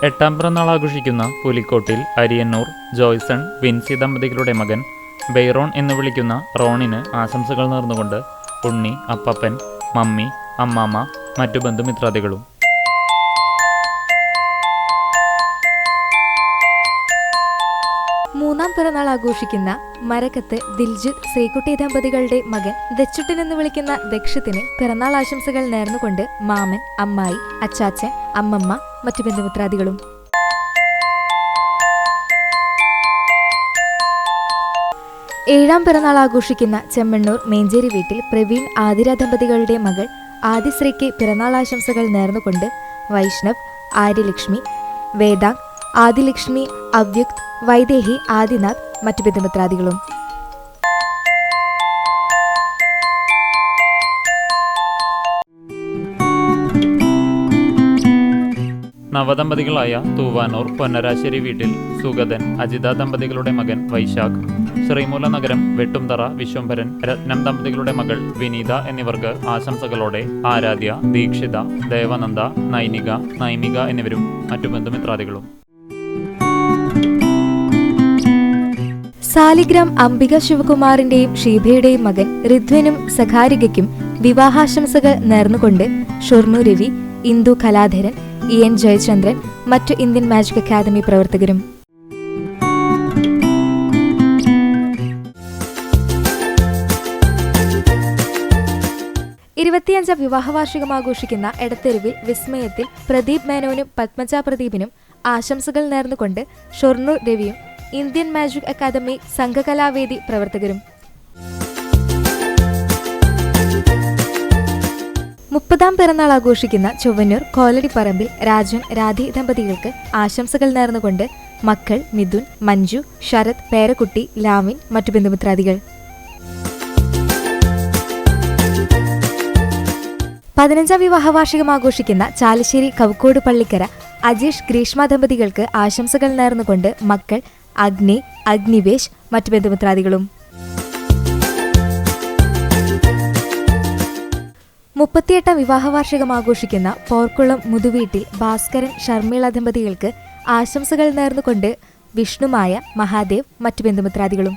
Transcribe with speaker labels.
Speaker 1: 8ാം പിറന്നാൾ ആഘോഷിക്കുന്ന പുലിക്കോട്ടിൽ അരിയന്നൂർ ജോയ്സൺ വിൻസി ദമ്പതികളുടെ മകൻ ബെയ്റോൺ എന്ന് വിളിക്കുന്ന റോണിന് ആശംസകൾ നേർന്നുകൊണ്ട് ഉണ്ണി, അപ്പപ്പൻ, മമ്മി, അമ്മാമ്മ, മറ്റു ബന്ധുമിത്രാദികളും.
Speaker 2: മൂന്നാം പിറന്നാൾ ആഘോഷിക്കുന്ന മരക്കത്ത് ദിൽജിത്ത് ശ്രീകുട്ടി ദമ്പതികളുടെ മകൻ ദച്ചുട്ടൻ എന്ന് വിളിക്കുന്ന ദക്ഷത്തിന് പിറന്നാൾ ആശംസകൾ നേർന്നുകൊണ്ട് മാമൻ, അമ്മായി, അച്ചാച്ചൻ, അമ്മമ്മ, മറ്റു ബന്ധുമിത്രാദികളും. ഏഴാം പിറന്നാൾ ആഘോഷിക്കുന്ന ചെമ്മണ്ണൂർ മേഞ്ചേരി വീട്ടിൽ പ്രവീൺ, ആതിര ദമ്പതികളുടെ മകൾ ആദിശ്രീക്ക് പിറന്നാൾ ആശംസകൾ നേർന്നുകൊണ്ട് വൈഷ്ണവ്, ആര്യലക്ഷ്മി, വേദാങ്, ആദിലക്ഷ്മി, അവ്യുക്ത്, വൈദേഹി, ആദിനാഥ്, മറ്റു ബന്ധുമിത്രാദികളും.
Speaker 1: നവദമ്പതികളായ തൂവാനൂർ പൊന്നരാശ്ശേരി വീട്ടിൽ സുഗതൻ, അജിത ദമ്പതികളുടെ മകൻ വൈശാഖ്, ശ്രീമൂല നഗരം വെട്ടുംതറ വിശ്വംഭരൻ, രത്നം ദമ്പതികളുടെ മകൾ വിനീത എന്നിവർക്ക് ആശംസകളോടെ ആരാധ്യ, ദീക്ഷിത, ദേവനന്ദ, നൈനിക, നൈമിക എന്നിവരും മറ്റു ബന്ധുമിത്രാദികളും.
Speaker 2: സാലിഗ്രാം അംബിക ശിവകുമാറിന്റെയും ഷീബയുടെയും മകൻ ഋദ്വനും സഖാരികയ്ക്കും വിവാഹാശംസകൾ നേർന്നുകൊണ്ട് ഷൊർണൂർ രവി, ഇന്ദു കലാധരൻ, EN ജയചന്ദ്രൻ, മറ്റു ഇന്ത്യൻ മാജിക് അക്കാദമി പ്രവർത്തകരും. ഇരുപത്തിയഞ്ചാം വിവാഹവാർഷികം ആഘോഷിക്കുന്ന എടത്തെരുവിൽ വിസ്മയത്തിൽ പ്രദീപ് മേനോനും പത്മജ പ്രദീപിനും ആശംസകൾ നേർന്നുകൊണ്ട് ഷൊർണൂർ രവിയും ഇന്ത്യൻ മാജിക് അക്കാദമി സംഘകലാവേദി പ്രവർത്തകരും. 30ാം പിറന്നാൾ ആഘോഷിക്കുന്ന ചൊവ്വന്നൂർ കോലടിപ്പറമ്പിൽ രാജൻ, രാധി ദമ്പതികൾക്ക് ആശംസകൾ നേർന്നുകൊണ്ട് മക്കൾ മിഥുൻ, മഞ്ജു, ശരത്, പേരക്കുട്ടി, ലാവിൻ, മറ്റു ബന്ധുമിത്രാദികൾ. 15ാം വിവാഹവാർഷികം ആഘോഷിക്കുന്ന ചാലശ്ശേരി കവക്കോട് പള്ളിക്കര അജീഷ്, ഗ്രീഷ്മ ദമ്പതികൾക്ക് ആശംസകൾ നേർന്നുകൊണ്ട് മക്കൾ അഗ്നി, അഗ്നിവേശ്, മറ്റു ബന്ധുമിത്രാദികളും. 38ാം വിവാഹവാർഷികം ആഘോഷിക്കുന്ന പോർക്കുളം മുതുവീട്ടിൽ ഭാസ്കരൻ, ഷർമിള ദമ്പതികൾക്ക് ആശംസകൾ നേർന്നുകൊണ്ട് വിഷ്ണുമായ, മഹാദേവ്, മറ്റു ബന്ധുമിത്രാദികളും.